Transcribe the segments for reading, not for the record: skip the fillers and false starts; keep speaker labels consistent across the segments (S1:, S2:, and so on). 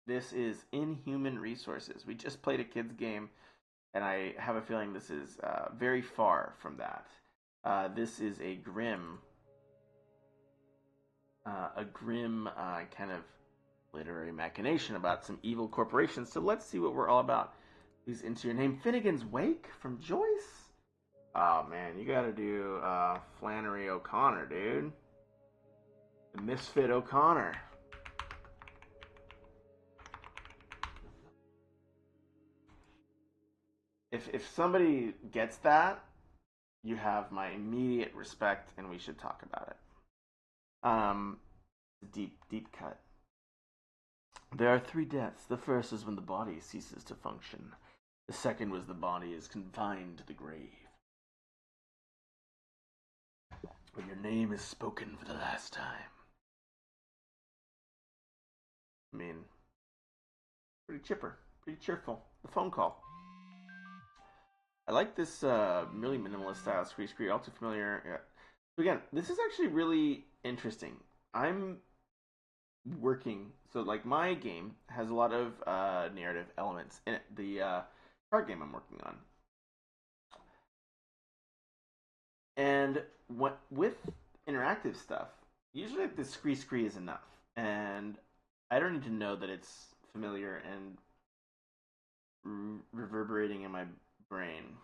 S1: This is Inhuman Resources. We just played a kid's game, and I have a feeling this is very far from that. This is a grim kind of literary machination about some evil corporations. So let's see what we're all about. Please enter your name. Finnegan's Wake from Joyce. Oh man, you gotta do Flannery O'Connor, dude. The Misfit O'Connor. If somebody gets that, you have my immediate respect, and we should talk about it. Deep cut. There are three deaths. The first is when the body ceases to function. The second was the body is confined to the grave. When your name is spoken for the last time. I mean, pretty chipper, pretty cheerful. The phone call. I like this really minimalist style scree, all too familiar. Yeah. So again, this is actually really interesting. I'm working, so like my game has a lot of narrative elements in it. The card game I'm working on, and what with interactive stuff, usually like the scree is enough, and I don't need to know that it's familiar and reverberating in my brain.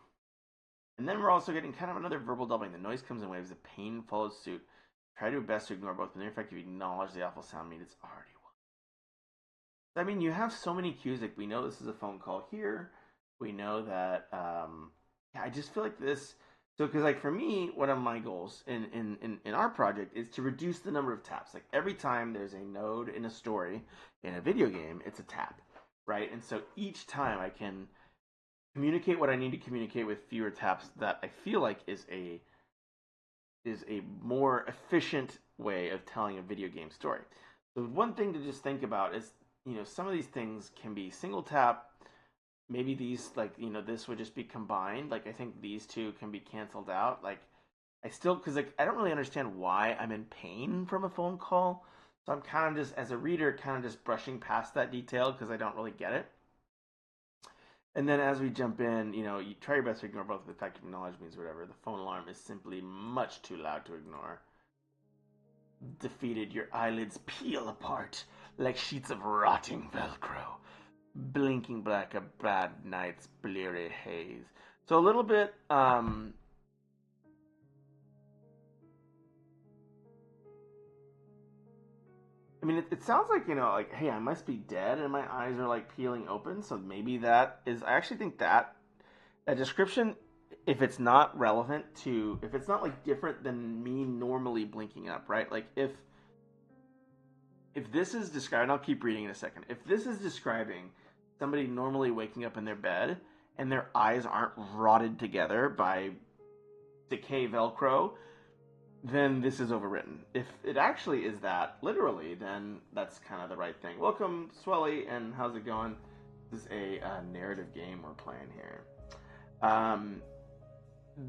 S1: And then we're also getting kind of another verbal doubling. The noise comes in waves. The pain follows suit. Try to do best to ignore both, but in effect, if you acknowledge the awful sound, means it's already won. I mean, you have so many cues. Like we know this is a phone call here. We know that. Yeah, I just feel like this. So, because like for me, one of my goals in our project is to reduce the number of taps. Like every time there's a node in a story in a video game, it's a tap, right? And so each time I can communicate what I need to communicate with fewer taps, that I feel like is a more efficient way of telling a video game story. So one thing to just think about is, some of these things can be single tap. Maybe these, like, this would just be combined. Like, I think these two can be canceled out. Like, because like, I don't really understand why I'm in pain from a phone call. So I'm kind of just, as a reader, kind of just brushing past that detail because I don't really get it. And then as we jump in, you try your best to ignore both. The fact of knowledge means whatever. The phone alarm is simply much too loud to ignore. Defeated, your eyelids peel apart like sheets of rotting Velcro, blinking black a bad night's bleary haze. So a little bit, I mean, it sounds like, like, hey, I must be dead and my eyes are like peeling open. So maybe that is, I actually think that description, if it's not relevant to, if it's not like different than me normally blinking up, right? Like if this is describing, I'll keep reading in a second. If this is describing somebody normally waking up in their bed and their eyes aren't rotted together by decay Velcro, then this is overwritten. If it actually is that, literally, then that's kind of the right thing. Welcome, Swelly, and how's it going? This is a narrative game we're playing here.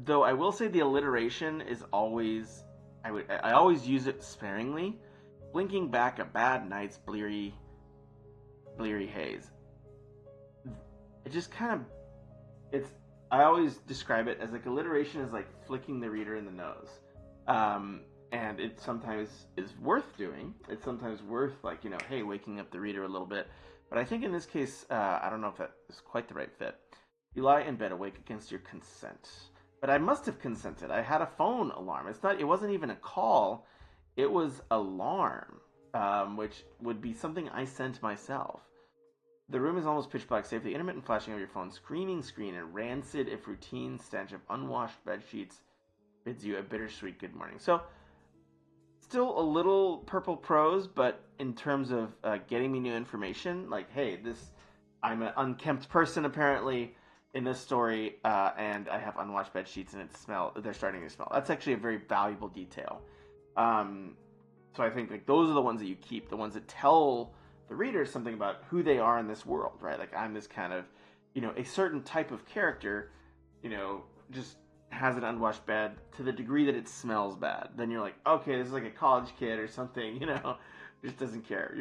S1: Though I will say the alliteration is always, I always use it sparingly. Blinking back a bad night's bleary haze. It just kind of, I always describe it as like alliteration is like flicking the reader in the nose. And it sometimes is worth doing. It's sometimes worth, like, hey, waking up the reader a little bit. But I think in this case, I don't know if that is quite the right fit. You lie in bed awake against your consent. But I must have consented. I had a phone alarm. It wasn't even a call. It was alarm, which would be something I sent myself. The room is almost pitch black, save the intermittent flashing of your phone, screaming screen, and rancid, if routine, stench of unwashed bed sheets bids you a bittersweet good morning. So, still a little purple prose, but in terms of getting me new information, like, hey, I'm an unkempt person apparently in this story, and I have unwashed bed sheets, and they're starting to smell. That's actually a very valuable detail. So I think like those are the ones that you keep, the ones that tell the reader something about who they are in this world, right? Like I'm this kind of, a certain type of character, just has an unwashed bed to the degree that it smells bad. Then you're like, okay, this is like a college kid or something, just doesn't care.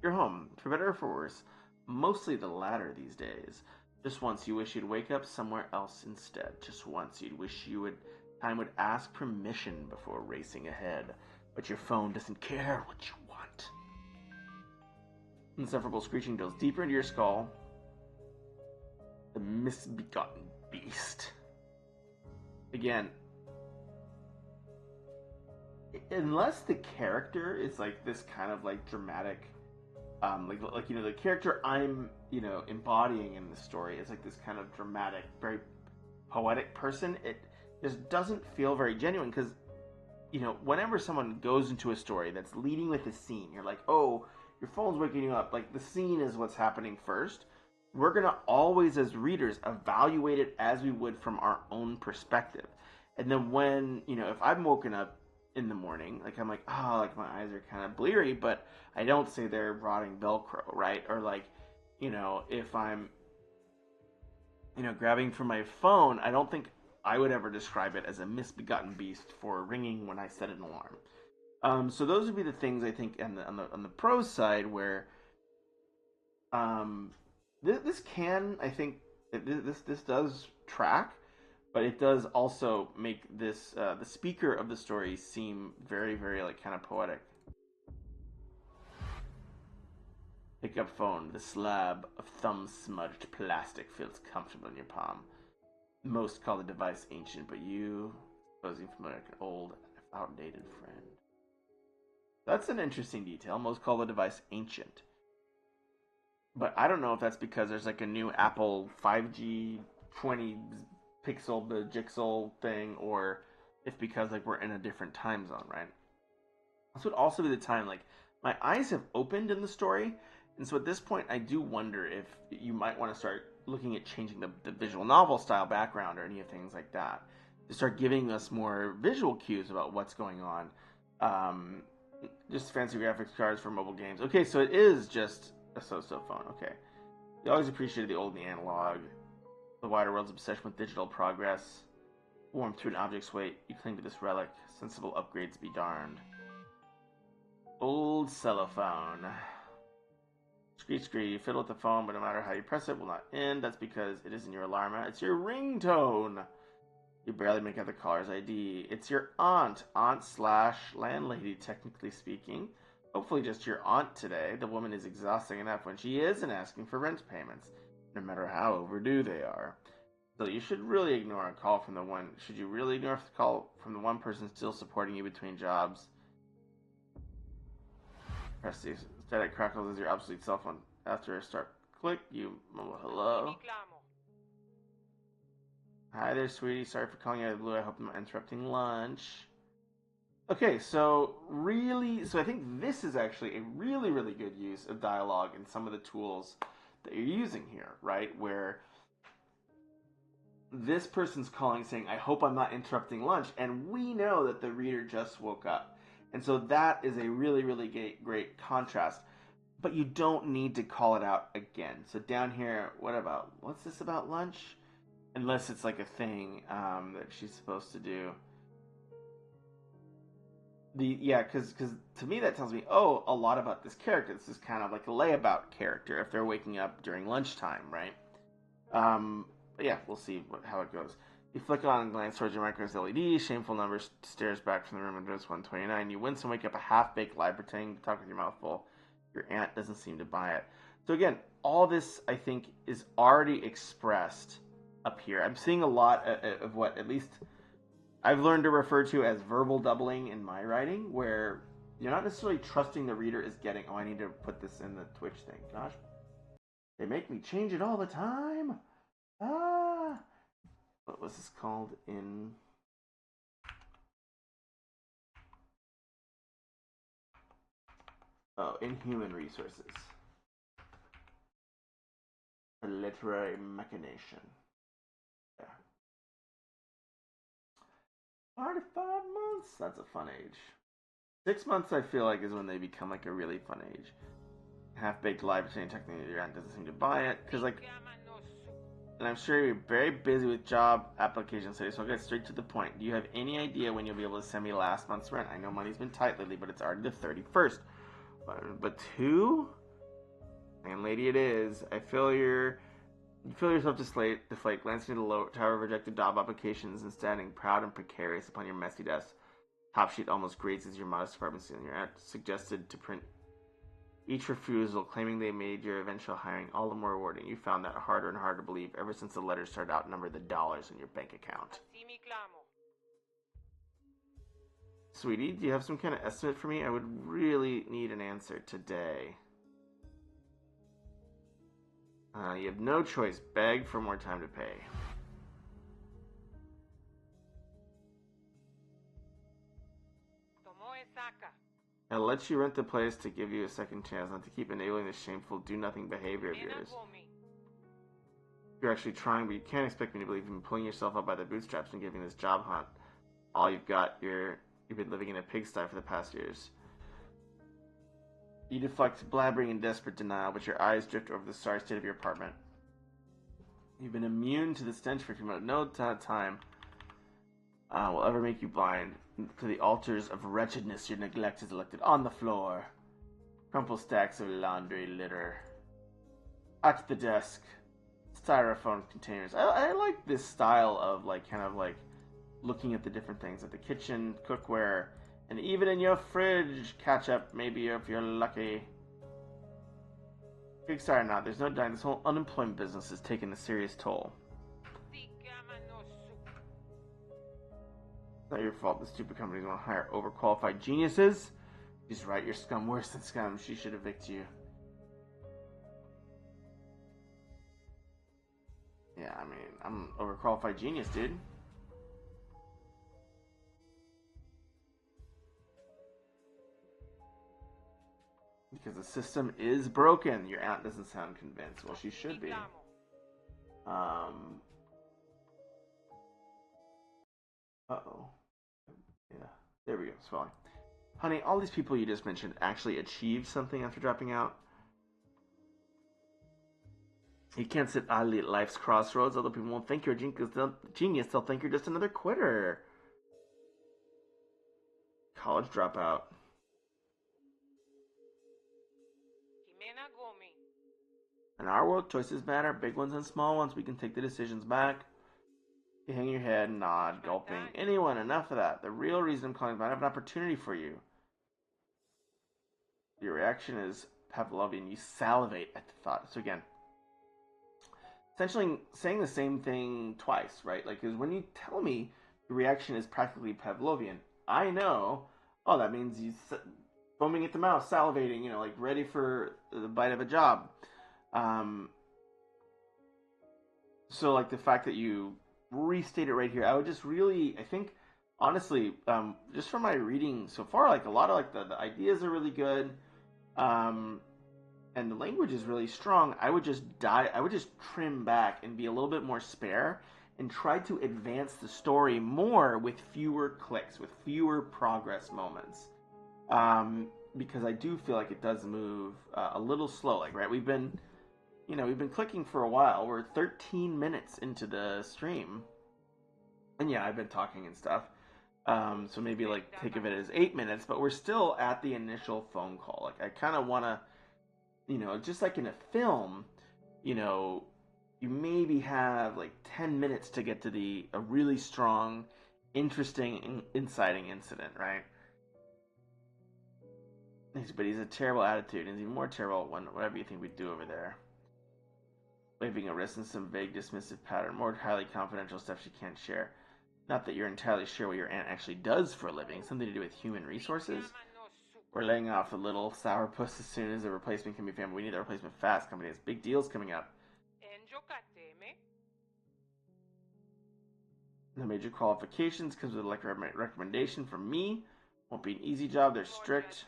S1: You're home, for better or for worse. Mostly the latter these days. Just once you wish you'd wake up somewhere else instead. Just once you'd wish time would ask permission before racing ahead. But your phone doesn't care what you want. Insufferable screeching goes deeper into your skull. The misbegotten beast. Again, unless the character is like this kind of like dramatic, like the character I'm embodying in the story is like this kind of dramatic, very poetic person. It just doesn't feel very genuine because whenever someone goes into a story that's leading with a scene, you're like, oh, your phone's waking you up. Like the scene is what's happening first. We're gonna always, as readers, evaluate it as we would from our own perspective. And then when if I'm woken up in the morning, like I'm like, oh, like my eyes are kind of bleary, but I don't say they're rotting Velcro, right? Or like, if I'm, grabbing for my phone, I don't think I would ever describe it as a misbegotten beast for ringing when I set an alarm. So those would be the things I think on the prose side where, this can, I think, this does track, but it does also make this the speaker of the story seem very, very like kind of poetic. Pick up phone. The slab of thumb-smudged plastic feels comfortable in your palm. Most call the device ancient, but you, supposing familiar, like an old, outdated friend. That's an interesting detail. Most call the device ancient. But I don't know if that's because there's like a new Apple 5G 20 pixel jigsaw thing, or if because like we're in a different time zone, right? This would also be the time like my eyes have opened in the story, and so at this point I do wonder if you might want to start looking at changing the visual novel style background or any of things like that to start giving us more visual cues about what's going on. Just fancy graphics cards for mobile games. Okay, so it is just a so-so phone. Okay. You always appreciated the old and the analog. The wider world's obsession with digital progress. Warmed to an object's weight, you cling to this relic. Sensible upgrades be darned. Old cellophone. Screech, you fiddle with the phone, but no matter how you press it, will not end. That's because it isn't your alarm. It's your ringtone. You barely make out the caller's ID. It's your aunt. Aunt/landlady, technically speaking. Hopefully just your aunt today. The woman is exhausting enough when she isn't asking for rent payments, no matter how overdue they are. So you should really ignore a call from the one. Should you really ignore a call from the one person still supporting you between jobs? Press the static crackles as your obsolete cell phone. After a start click, you hello. Hi there, sweetie. Sorry for calling you out of the blue. I hope I'm not interrupting lunch. Okay, so I think this is actually a really, really good use of dialogue and some of the tools that you're using here, right? Where this person's calling saying, I hope I'm not interrupting lunch, and we know that the reader just woke up. And so that is a really, really great contrast. But you don't need to call it out again. So down here, what's this about lunch? Unless it's like a thing that she's supposed to do. Because to me that tells me, oh, a lot about this character. This is kind of like a layabout character if they're waking up during lunchtime, right? But yeah, we'll see how it goes. You flick on and glance towards your micro's LED. Shameful number stares back from the room address 129. You wince and wake up a half-baked lie, pretending to talk with your mouth full. Your aunt doesn't seem to buy it. So again, all this, I think, is already expressed up here. I'm seeing a lot of what, at least, I've learned to refer to as verbal doubling in my writing, where you're not necessarily trusting the reader is getting, oh, I need to put this in the Twitch thing. Gosh, they make me change it all the time. What was this called in... Oh, Inhuman Resources. A literary machination. Yeah. 45 months? That's a fun age. 6 months, I feel like, is when they become like a really fun age. Half-baked live chain technically your aunt doesn't seem to buy it. Because, like... And I'm sure you're very busy with job applications today, so I'll get straight to the point. Do you have any idea when you'll be able to send me last month's rent? I know money's been tight lately, but it's already the 31st. But 2? lady it is. You feel yourself deflate, glancing at the low tower of rejected job applications and standing proud and precarious upon your messy desk. Top sheet almost grazes your modest apartment ceiling. Your aunt suggested to print each refusal, claiming they made your eventual hiring all the more rewarding. You found that harder and harder to believe ever since the letters started outnumber the dollars in your bank account. Sweetie, do you have some kind of estimate for me? I would really need an answer today. You have no choice. Beg for more time to pay. I'll let you rent the place to give you a second chance, not to keep enabling this shameful do-nothing behavior of yours. You're actually trying, but you can't expect me to believe you've been pulling yourself up by the bootstraps and giving this job hunt all you've got. You've been living in a pigsty for the past years. You deflect, blabbering in desperate denial, but your eyes drift over the sorry state of your apartment. You've been immune to the stench for a few minutes. No time will ever make you blind to the altars of wretchedness your neglect has elected. On the floor, crumpled stacks of laundry litter. At the desk, styrofoam containers. I like this style of kind of looking at the different things at the kitchen, cookware, and even in your fridge. Ketchup, maybe if you're lucky. Pigsty or not, there's no denying this whole unemployment business is taking a serious toll. It's not your fault the stupid companies want to hire overqualified geniuses. She's right, you're scum worse than scum. She should evict you. Yeah, I mean, I'm an overqualified genius, dude. Because the system is broken. Your aunt doesn't sound convinced. Well, she should be. Uh-oh. Yeah, there we go. Swelling. Honey, all these people you just mentioned actually achieved something after dropping out. You can't sit idly at life's crossroads. Other people won't think you're a genius. They'll think you're just another quitter. College dropout. In our world, choices matter. Big ones and small ones. We can take the decisions back. You hang your head and nod, gulping. Anyone, enough of that. The real reason I'm calling is I have an opportunity for you. Your reaction is Pavlovian. You salivate at the thought. So again, essentially saying the same thing twice, right? Because when you tell me the reaction is practically Pavlovian, I know, that means he's foaming at the mouth, salivating, ready for the bite of a job. So the fact that you restate it right here, I would just really, I think, honestly, just from my reading so far, a lot of the ideas are really good, and the language is really strong. I would just trim back and be a little bit more spare and try to advance the story more with fewer clicks, with fewer progress moments. Because I do feel like it does move a little slow. Right, we've been clicking for a while. We're 13 minutes into the stream. And yeah, I've been talking and stuff. So maybe think of it as 8 minutes, but we're still at the initial phone call. I kind of want to, just like in a film, you maybe have 10 minutes to get to a really strong, interesting, inciting incident, right? But he's a terrible attitude, and he's even more terrible whatever you think we do over there. Waving a wrist in some vague, dismissive pattern, more highly confidential stuff she can't share. Not that you're entirely sure what your aunt actually does for a living. Something to do with human resources? We're laying off a little sourpuss as soon as a replacement can be found. We need a replacement fast. Company has big deals coming up. No major qualifications comes with a recommendation from me. Won't be an easy job. They're strict.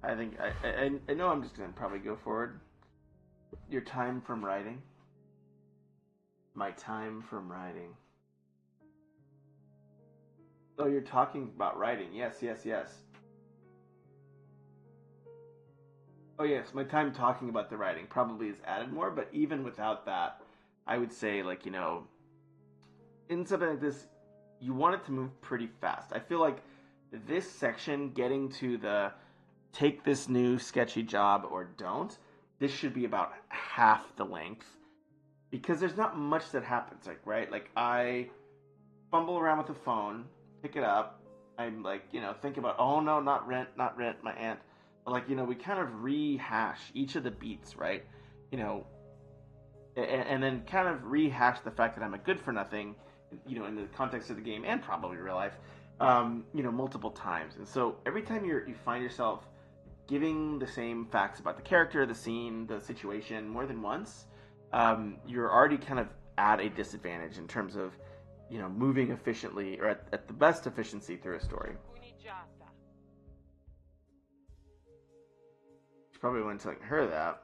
S1: I think I know I'm just gonna probably go forward. Your time from writing. My time from writing. Oh, you're talking about writing. Yes. Oh yes, my time talking about the writing probably is added more, but even without that, I would say in something like this, you want it to move pretty fast. I feel like this section, getting to the take this new sketchy job or don't, this should be about half the length because there's not much that happens. Like, right? Like, I fumble around with the phone, pick it up. I'm like, think about, oh no, not rent, my aunt. But like, we kind of rehash each of the beats, right? You know, and then kind of rehash the fact that I'm a good for nothing, in the context of the game and probably real life, multiple times. And so every time you find yourself giving the same facts about the character, the scene, the situation more than once, you're already kind of at a disadvantage in terms of, moving efficiently or at the best efficiency through a story. She probably wasn't telling her that.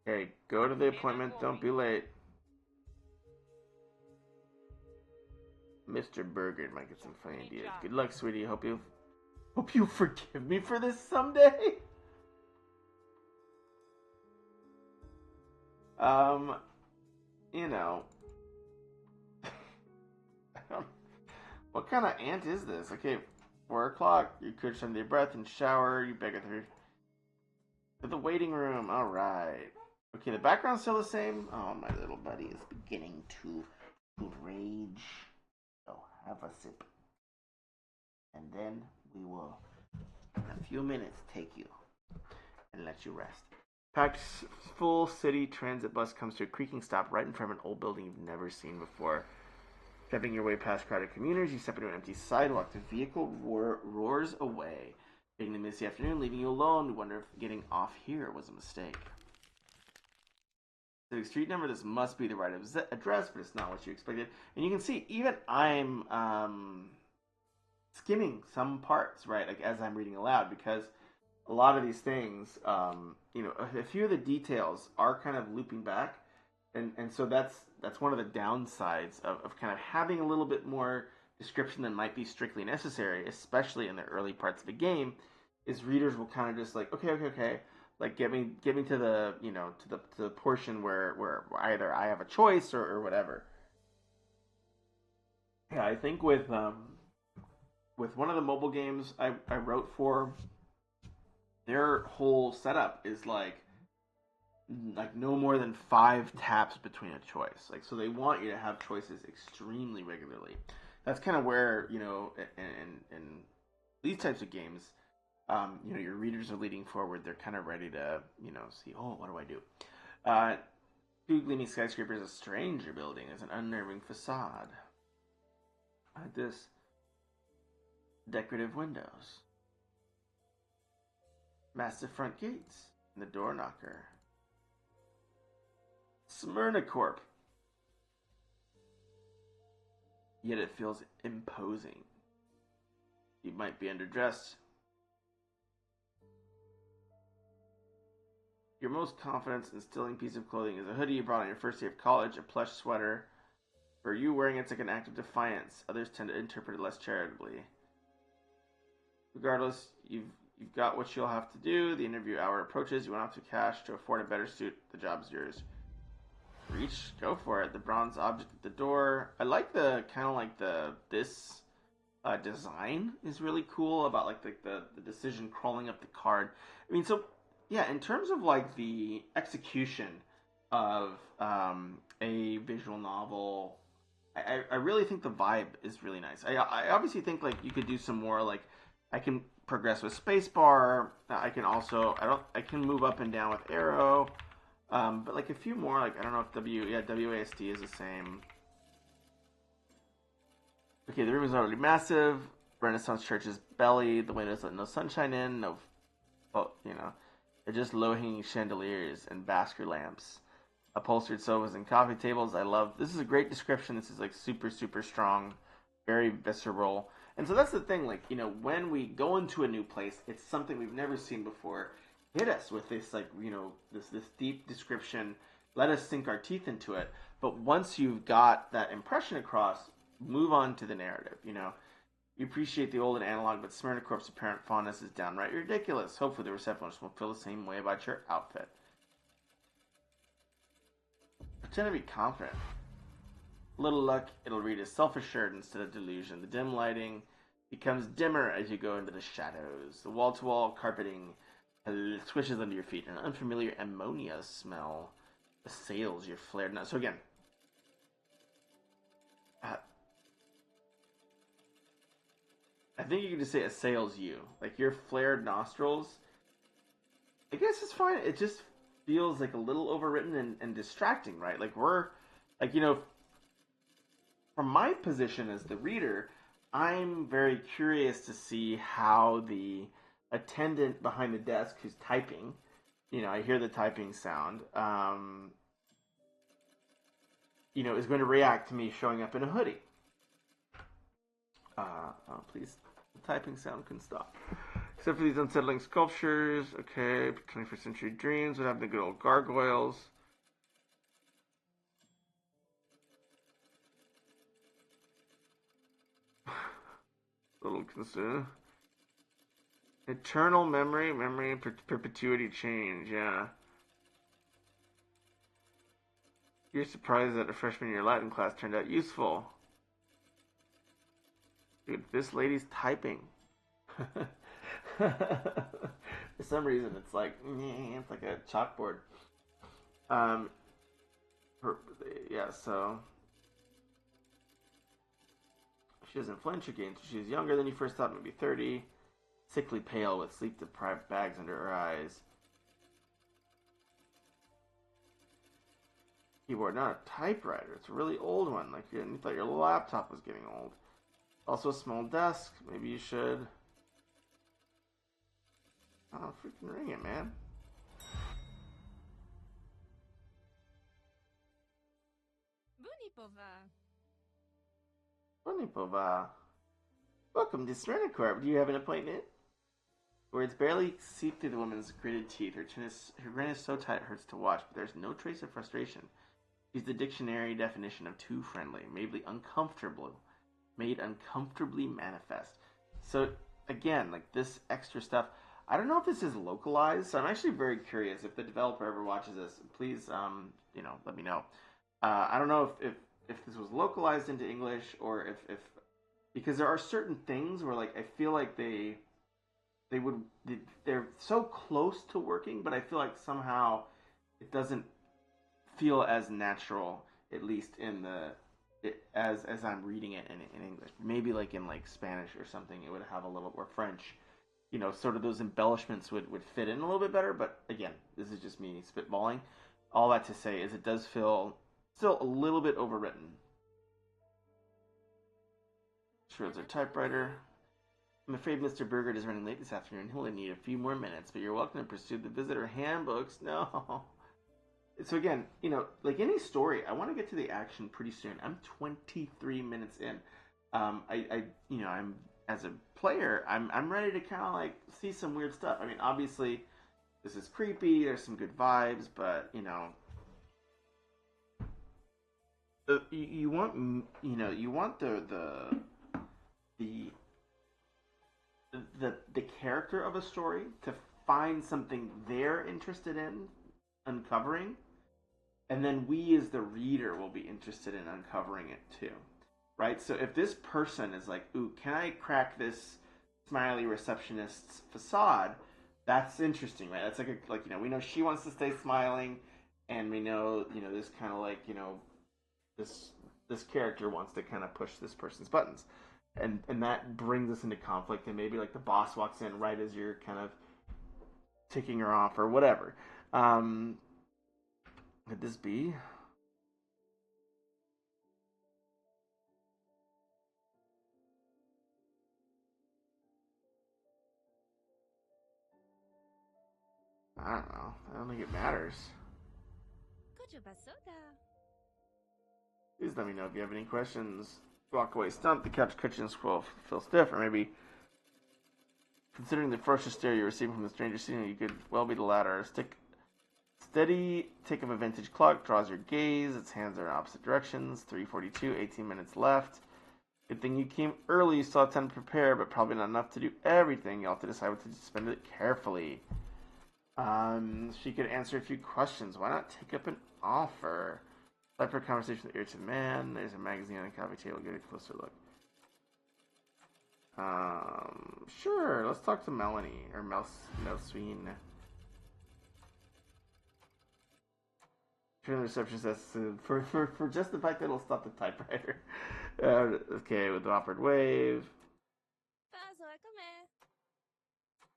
S1: Hey, go to the appointment. Don't be late. Mr. Burger might get some funny ideas. Good luck, sweetie. Hope you forgive me for this someday. You know, what kind of aunt is this? Okay, 4 o'clock. You could under your breath and shower. You beg her to the waiting room. All right. Okay, the background's still the same. Oh, my little buddy is beginning to rage. So have a sip, and then we will, in a few minutes, take you and let you rest. Packed full city transit bus comes to a creaking stop right in front of an old building you've never seen before. Stepping your way past crowded commuters, you step into an empty sidewalk. The vehicle roars away, taking the misty afternoon, leaving you alone. You wonder if getting off here was a mistake. The street number, this must be the right address, but it's not what you expected. And you can see, even I'm skimming some parts, right, like as I'm reading aloud, because a lot of these things, a few of the details are kind of looping back, and so that's one of the downsides of kind of having a little bit more description than might be strictly necessary, especially in the early parts of the game, is readers will kind of just like, okay, like get me to the to the portion where either I have a choice or whatever. Yeah, I think with one of the mobile games I wrote for, their whole setup is like no more than 5 taps between a choice. Like, so they want you to have choices extremely regularly. That's kind of where, in these types of games, your readers are leading forward. They're kind of ready to, see, oh, what do I do? Two gleaming skyscrapers, a stranger building is an unnerving facade. Like this, decorative windows, massive front gates, and the door knocker. Smyrna Corp. Yet it feels imposing. You might be underdressed. Your most confidence-instilling piece of clothing is a hoodie you brought on your first day of college, a plush sweater. For you, wearing it's like an act of defiance. Others tend to interpret it less charitably. Regardless, you've got what you'll have to do. The interview hour approaches. You went off to cash to afford a better suit. The job's yours. Reach, go for it. The bronze object at the door. I like the kind of like this design is really cool about like the decision crawling up the card. I mean, so yeah, in terms of like the execution of a visual novel, I really think the vibe is really nice. I obviously think like you could do some more, like I can progress with spacebar. I can also I can move up and down with arrow. But like a few more, like I don't know if WASD is the same. Okay, the room is already massive. Renaissance church's belly. The windows let no sunshine in. No, they're just low-hanging chandeliers and basker lamps. Upholstered sofas and coffee tables. I love. This is a great description. This is like super, super strong, very visceral. And so that's the thing. Like when we go into a new place, it's something we've never seen before. Hit us with this this deep description, let us sink our teeth into it, but once you've got that impression across, move on to the narrative. You appreciate the old and analog, but Smyrna Corp's apparent fondness is downright ridiculous. Hopefully the receptionist will feel the same way about your outfit. Pretend to be confident. Little luck, it'll read as self-assured instead of delusion. The dim lighting becomes dimmer as you go into the shadows. The wall-to-wall carpeting swishes under your feet. An unfamiliar ammonia smell assails your flared nose. So again, I think you can just say assails you. Like your flared nostrils. I guess it's fine. It just feels like a little overwritten and distracting, right? Like we're, like, you know, from my position as the reader, I'm very curious to see how the attendant behind the desk who's typing, you know, I hear the typing sound, you know, is going to react to me showing up in a hoodie. Oh, please, the typing sound can stop. Except for these unsettling sculptures. Okay, 21st century dreams. What happened to good old gargoyles? Little concern. Eternal memory, perpetuity, change. Yeah. You're surprised that a freshman in your Latin class turned out useful. Dude, this lady's typing. For some reason, it's like a chalkboard. Yeah. So she doesn't flinch again. She was younger than you first thought, maybe 30. Sickly pale with sleep-deprived bags under her eyes. Keyboard, not a typewriter. It's a really old one. Like you thought your laptop was getting old. Also a small desk. Maybe you should. Oh, freaking ring it, man. Bunipova. Welcome to Serenacorp. Do you have an appointment? Words barely seep through the woman's gritted teeth. Her grin is so tight it hurts to watch, but there's no trace of frustration. She's the dictionary definition of too friendly, made uncomfortably manifest. So again, like this extra stuff, I don't know if this is localized. So I'm actually very curious. If the developer ever watches this, please, let me know. I don't know if this was localized into English or if because there are certain things where like I feel like they're so close to working, but I feel like somehow it doesn't feel as natural, at least as I'm reading it in English. Maybe like in like Spanish or something, it would have a little, or French, you know, sort of those embellishments would fit in a little bit better. But again, this is just me spitballing. All that to say is it does feel still a little bit overwritten. Schroeder typewriter. I'm afraid Mr. Burgert is running late this afternoon. He'll only need a few more minutes, but you're welcome to pursue the visitor handbooks. No. So again, you know, like any story, I want to get to the action pretty soon. I'm 23 minutes in. I'm as a player, I'm ready to kind of like see some weird stuff. I mean, obviously, this is creepy. There's some good vibes, but you know, you want the character of a story to find something they're interested in uncovering, and then we as the reader will be interested in uncovering it too, right? So if this person is like, ooh, can I crack this smiley receptionist's facade, that's interesting, right? That's like we know she wants to stay smiling, and we know this kind of like this character wants to kind of push this person's buttons, and that brings us into conflict, and maybe like the boss walks in right as you're kind of ticking her off or whatever. Could this be? I don't know. I don't think it matters. Please let me know if you have any questions. Walk away stumped. The couch cushions feel stiff, or maybe considering the ferocious stare you're receiving from the stranger seating you could well be the latter. Steady tick of a vintage clock draws your gaze. Its hands are in opposite directions. 3:42, 18 minutes left. Good thing you came early. You still have time to prepare, but probably not enough to do everything. You'll have to decide what to spend it carefully. She could answer a few questions. Why not take up an offer? Time for a conversation with the irritated man. There's a magazine on the coffee table. Get a closer look. Sure. Let's talk to Melanie or Melsween. Turn the receptionist for just the fact that it'll stop the typewriter. Okay, with the offered wave.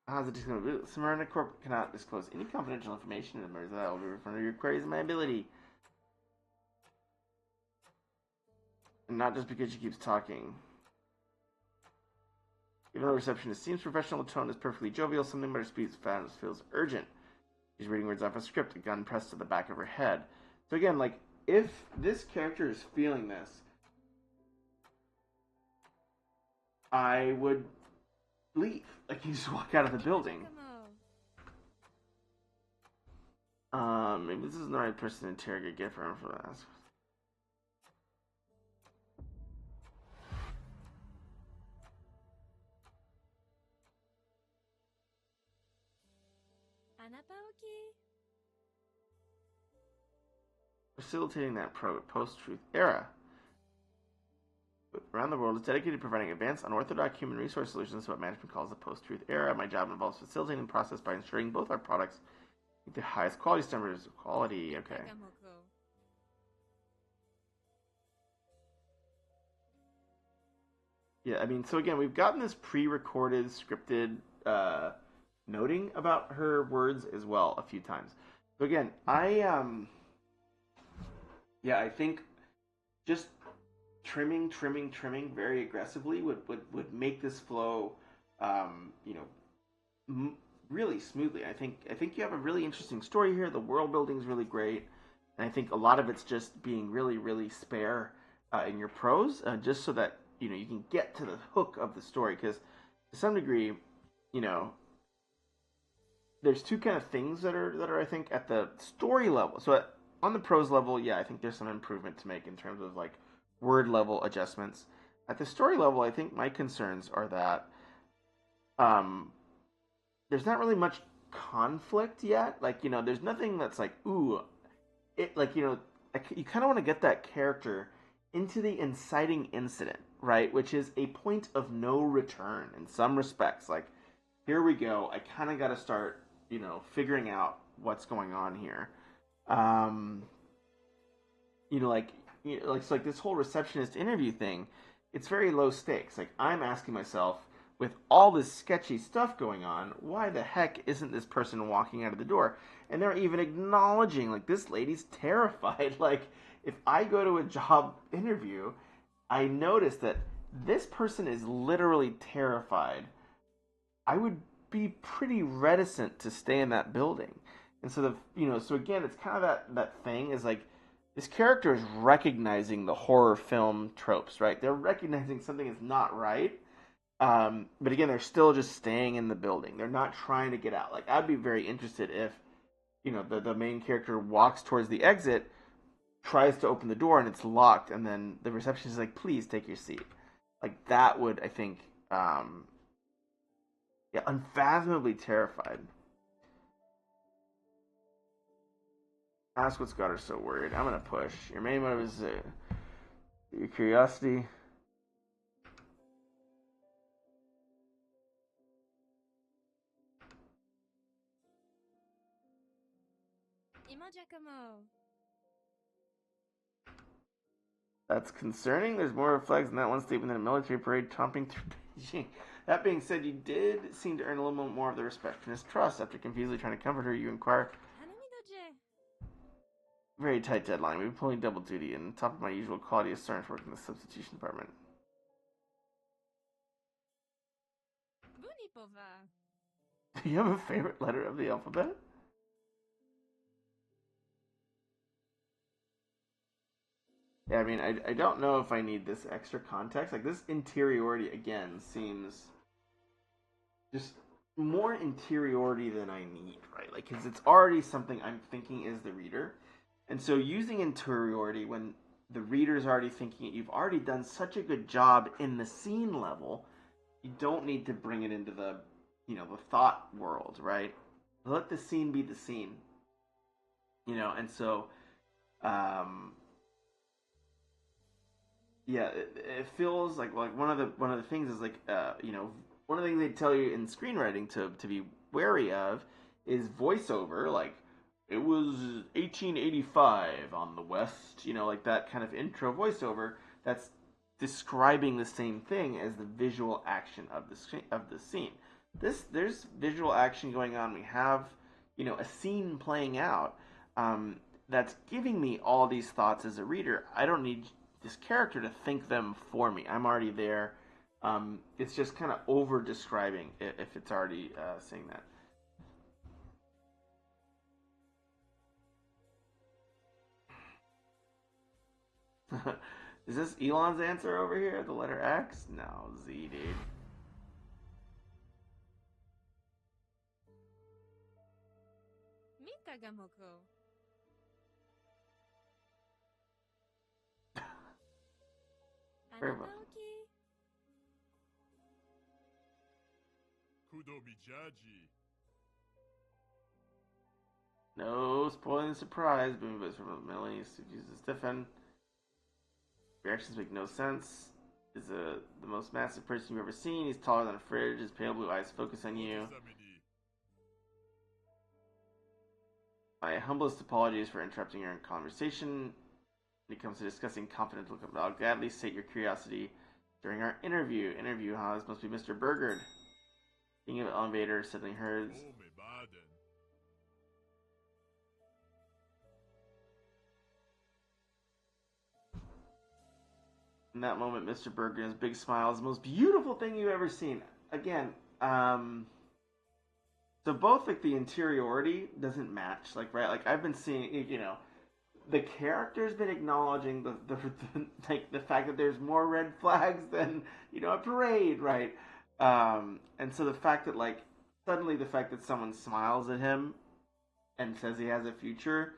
S1: How's it disclosed? Smyrna Corp cannot disclose any confidential information to members that will be referred to your queries and my ability. And not just because she keeps talking. Even though the receptionist seems professional, the tone is perfectly jovial. Something about her speech feels urgent. She's reading words off a script, a gun pressed to the back of her head. So again, like, if this character is feeling this, I would leave. Like, you just walk out of the building. Maybe this isn't the right person to interrogate. Get for him for that. Facilitating that post-truth era. Around the world is dedicated to providing advanced, unorthodox human resource solutions to what management calls the post-truth era. My job involves facilitating the process by ensuring both our products meet the highest quality standards of quality. Okay. Yeah, I mean, so again, we've gotten this pre-recorded, scripted noting about her words as well a few times. So again, I think just trimming very aggressively would make this flow, really smoothly. I think you have a really interesting story here. The world building is really great, and I think a lot of it's just being really spare in your prose, just so that you can get to the hook of the story. Because to some degree, there's two kind of things that are I think at the story level. So on the prose level, yeah, I think there's some improvement to make in terms of like word level adjustments. At the story level, I think my concerns are that there's not really much conflict yet. Like, there's nothing that's like, ooh, it like, you kind of want to get that character into the inciting incident, right? Which is a point of no return in some respects. Like, here we go. I kind of got to start, figuring out what's going on here. So like this whole receptionist interview thing, it's very low stakes. Like, I'm asking myself, with all this sketchy stuff going on, why the heck isn't this person walking out of the door? And they're even acknowledging, like, this lady's terrified. Like, if I go to a job interview, I notice that this person is literally terrified. I would be pretty reticent to stay in that building. And so so again, it's kind of that thing is like, this character is recognizing the horror film tropes, right? They're recognizing something is not right. But again, they're still just staying in the building. They're not trying to get out. Like, I'd be very interested if, the main character walks towards the exit, tries to open the door, and it's locked, and then the receptionist is like, please take your seat. Like, that would, I think, unfathomably terrified. Ask what's got her so worried. I'm gonna push. Your main motive is your curiosity. That's concerning. There's more flags in that one statement than a military parade tromping through Beijing. That being said, you did seem to earn a little bit more of the receptionist's trust. After confusedly trying to comfort her, you inquire. Very tight deadline. We've been pulling double duty, and on top of my usual quality assurance work in the substitution department. Do you have a favorite letter of the alphabet? Yeah, I mean, I don't know if I need this extra context. Like, this interiority, again, seems just more interiority than I need, right? Like, because it's already something I'm thinking as the reader. And so using interiority when the reader's already thinking it, you've already done such a good job in the scene level, you don't need to bring it into the, the thought world, right? Let the scene be the scene. And so, yeah, it feels like one of the things is like one of the things they tell you in screenwriting to be wary of is voiceover. Like it was 1885 on the West, like that kind of intro voiceover that's describing the same thing as the visual action of the scene. There's visual action going on. We have a scene playing out. Um, that's giving me all these thoughts as a reader. I don't need this character to think them for me. I'm already there. It's just kind of over describing if it's already saying that. Is this Elon's answer over here? The letter X? No, Z, dude.
S2: Mitagamoko.
S1: Very much.
S2: Anataoki.
S3: Kudo Mijaji.
S1: No spoiling the surprise. Boom, but from Melanie uses Stefan. Reactions make no sense. Is the most massive person you've ever seen. He's taller than a fridge. His pale blue eyes focus on you. My humblest apologies for interrupting your conversation. When it comes to discussing confidential, I'll gladly sate your curiosity during our interview. Interview, huh? This must be Mr. Burgard. Being an elevator, settling herds. In that moment, Mr. Burgard's big smile is the most beautiful thing you've ever seen. Again, so both like the interiority doesn't match, like right, like I've been seeing, the character's been acknowledging like the fact that there's more red flags than a parade, right? And so the fact that like suddenly the fact that someone smiles at him and says he has a future,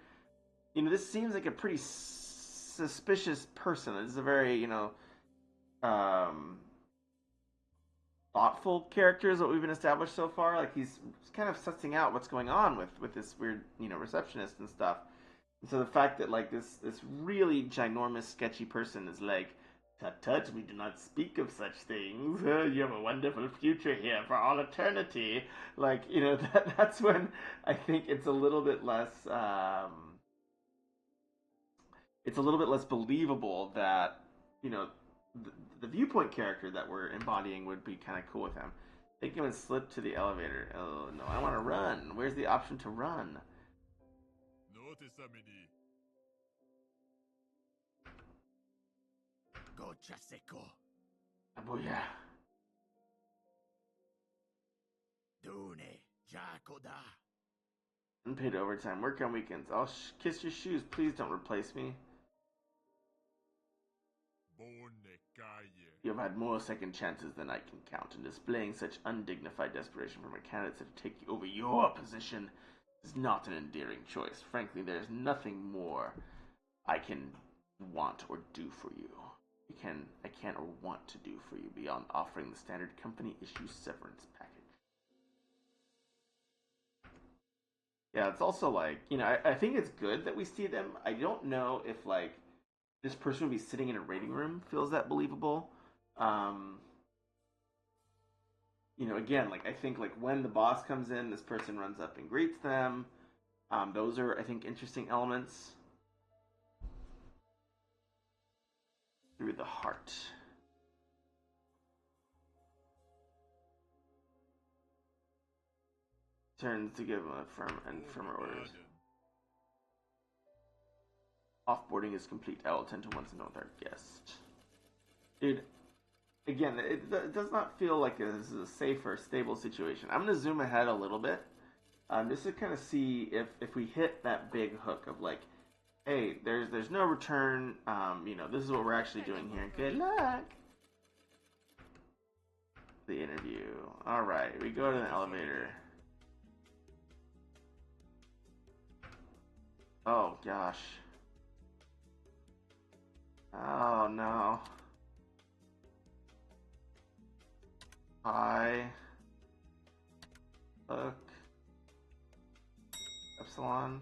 S1: this seems like a pretty suspicious person. This is a very um, thoughtful character is what we've been established so far. Like he's kind of sussing out what's going on with this weird receptionist and stuff. And so the fact that like this really ginormous sketchy person is like, tut tut, we do not speak of such things. You have a wonderful future here for all eternity. Like that's when I think it's a little bit less. It's a little bit less believable that the, the viewpoint character that we're embodying would be kind of cool with him. Take him and slip to the elevator. Oh no, I want to run. Where's the option to run? Abuya. Unpaid overtime. Work on weekends. I'll kiss your shoes. Please don't replace me. You have had more second chances than I can count, and displaying such undignified desperation from a candidate to take over your position is not an endearing choice. Frankly, there is nothing more I can want or do for you. I can or want to do for you beyond offering the standard company issue severance package. Yeah, it's also like, I think it's good that we see them. I don't know if like this person would be sitting in a rating room feels that believable. Um, again, like I think like when the boss comes in, this person runs up and greets them. Those are, I think, interesting elements. Through the heart. Turns to give him a firmer orders. Offboarding is complete. I will attend to once and with our guest. Dude, again, it does not feel like this is a safe or stable situation. I'm gonna zoom ahead a little bit, just to kind of see if we hit that big hook of like, hey, there's no return. This is what we're actually doing here. Good luck. The interview. All right, we go to the elevator. Oh gosh. Oh no. Hi. Look. Epsilon.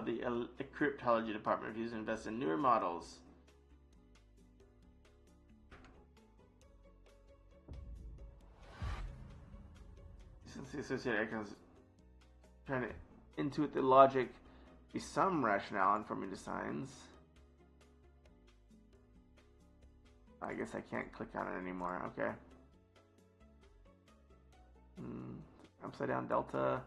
S1: The cryptology department refused to invest in newer models. Since the associated icons trying to intuit the logic, be some rationale in forming designs. I guess I can't click on it anymore. Okay. Upside down delta.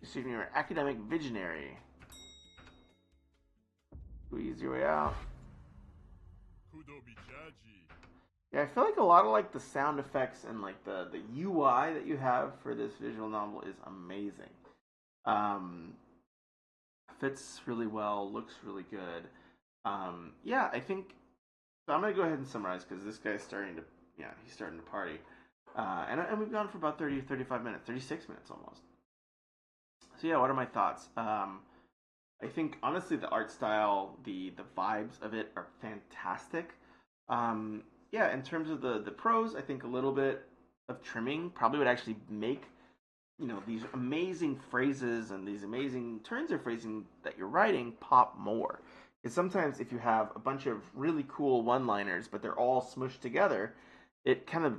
S1: Receiving your academic visionary. Squeeze your way out. Yeah, I feel like a lot of like the sound effects and like the UI that you have for this visual novel is amazing. Fits really well, looks really good. Yeah, I think so. I'm gonna go ahead and summarize because this guy's starting to, yeah, he's starting to party. And we've gone for about 30, 35 minutes, 36 minutes almost. So yeah, what are my thoughts? I think honestly the art style, the vibes of it are fantastic. Yeah, in terms of the prose, I think a little bit of trimming probably would actually make these amazing phrases and these amazing turns of phrasing that you're writing pop more. Because sometimes if you have a bunch of really cool one-liners, but they're all smushed together, it kind of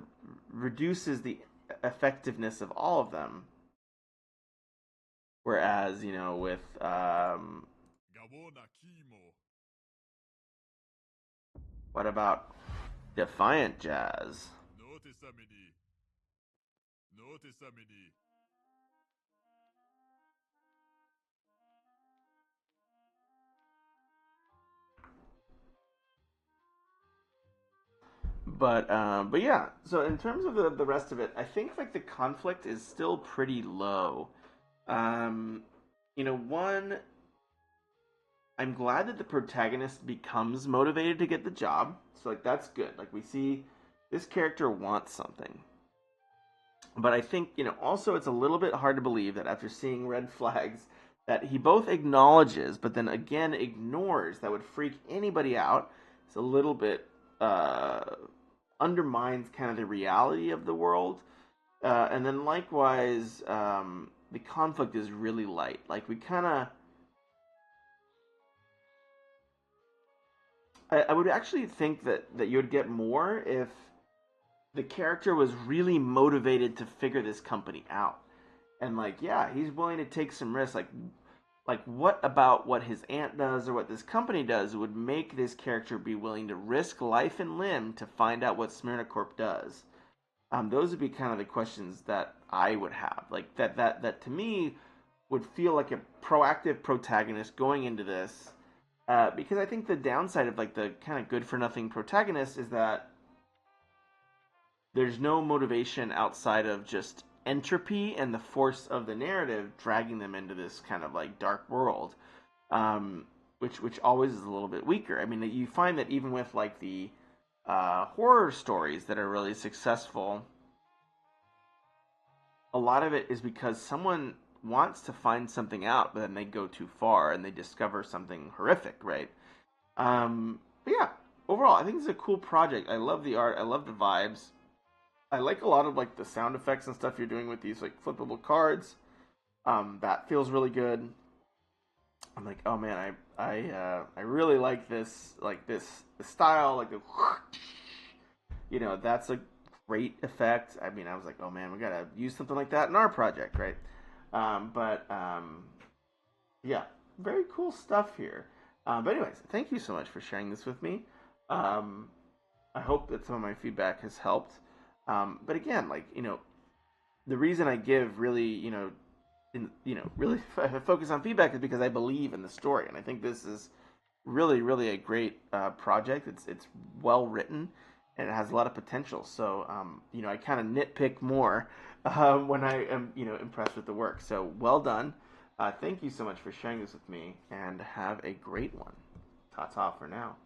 S1: reduces the effectiveness of all of them. Whereas, with what about Defiant Jazz? But yeah. So in terms of the rest of it, I think like the conflict is still pretty low. Um, one, I'm glad that the protagonist becomes motivated to get the job. So like that's good. Like we see this character wants something. But I think, also it's a little bit hard to believe that after seeing red flags that he both acknowledges but then again ignores that would freak anybody out. It's a little bit undermines kind of the reality of the world. And then likewise, the conflict is really light. Like we kind of I would actually think that you would get more if the character was really motivated to figure this company out. And like, yeah, he's willing to take some risks. Like what about what his aunt does or what this company does would make this character be willing to risk life and limb to find out what Smyrna Corp does? Those would be kind of the questions that I would have. Like that to me would feel like a proactive protagonist going into this. Because I think the downside of like the kind of good for nothing protagonist is that there's no motivation outside of just entropy and the force of the narrative dragging them into this kind of like dark world, which always is a little bit weaker. I mean, you find that even with like the horror stories that are really successful, a lot of it is because someone wants to find something out, but then they go too far and they discover something horrific, right? But yeah, overall, I think it's a cool project. I love the art. I love the vibes. I like a lot of like the sound effects and stuff you're doing with these like flippable cards. That feels really good. I'm like, oh man, I really like this the style, like the that's a great effect. I mean, I was like, oh man, we gotta use something like that in our project, right? But yeah, very cool stuff here. But anyways, thank you so much for sharing this with me. I hope that some of my feedback has helped. But again, like the reason I give really really focus on feedback is because I believe in the story, and I think this is really a great project. It's well written and it has a lot of potential. So I kind of nitpick more when I am impressed with the work. So well done. Thank you so much for sharing this with me, and have a great one. Ta ta for now.